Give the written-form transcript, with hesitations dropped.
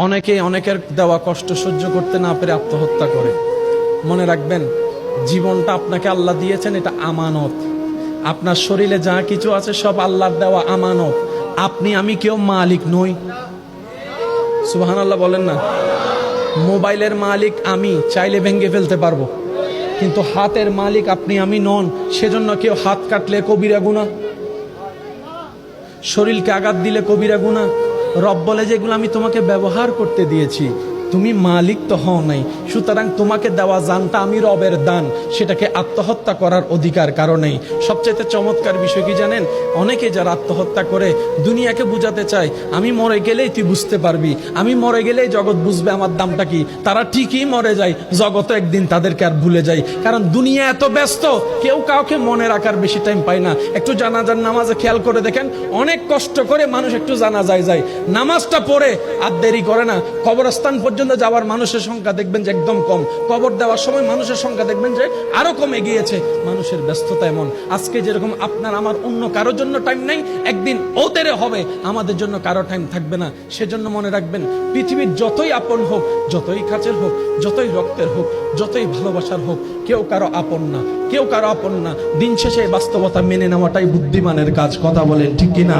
অনেকে অনেকের দেওয়া কষ্ট সহ্য করতে না পেরে আত্মহত্যা করে। মনে রাখবেন, জীবনটা আপনাকে আল্লাহ দিয়েছেন, এটা আমানত। আপনার শরীরে যা কিছু আছে সব আল্লাহর দেওয়া আমানত। আপনি আমি কেউ মালিক নই। সুবহানাল্লাহ বলেন না। মোবাইলের মালিক আমি, চাইলে ভেঙে ফেলতে পারবো, কিন্তু হাতের মালিক আপনি আমি নন। সেজন্য কেউ হাত কাটলে কবিরা গুনাহ, শরীরকে আঘাত দিলে কবিরা গুনাহ। রব বলে যেগুলো আমি তোমাকে ব্যবহার করতে দিয়েছি, তুমি মালিক তো হও নাই, সুতরাং তোমাকে দেওয়া জানটা আমি রবের দান, সেটাকে আত্মহত্যা করার অধিকার কারো নেই। সবচেয়ে চমৎকার বিষয় কি জানেন? অনেকে যারা আত্মহত্যা করে দুনিয়াকে বুঝাতে চায় আমি মরে গেলেই তুই বুঝতে পারবি, আমি মরে গেলেই জগৎ বুঝবে আমার দামটা কি। তারা ঠিকই মরে যায়, জগৎ একদিন তাদেরকে আর ভুলে যায়। কারণ দুনিয়া এত ব্যস্ত, কেউ কাউকে মনে রাখার বেশি টাইম পায় না। একটু জানাজার নামাজে খেয়াল করে দেখেন, অনেক কষ্ট করে মানুষ একটু জানাজায় যায়, নামাজটা পড়ে আর দেরি করে না। কবরস্থান পর্যন্ত যাওয়ার মানুষের সংখ্যা দেখবেন যে একদম কম, কবর দেওয়ার সময় মানুষের সংখ্যা দেখবেন যে আরো কমে গিয়েছে। মানুষের ব্যস্ততা এমন, আজকে যেরকম আপনার আমার অন্য কারোর জন্য টাইম নাই, একদিন ওদের হবে আমাদের জন্য কারো টাইম থাকবে না। সেজন্য মনে রাখবেন, পৃথিবীর যতই আপন হোক, যতই কাছের হোক, যতই রক্তের হোক, যতই ভালোবাসার হোক, কেউ কারো আপন না, কেউ কারো আপন না। দিন শেষে বাস্তবতা মেনে নেওয়াটাই বুদ্ধিমানের কাজ। কথা বলেন ঠিক কিনা?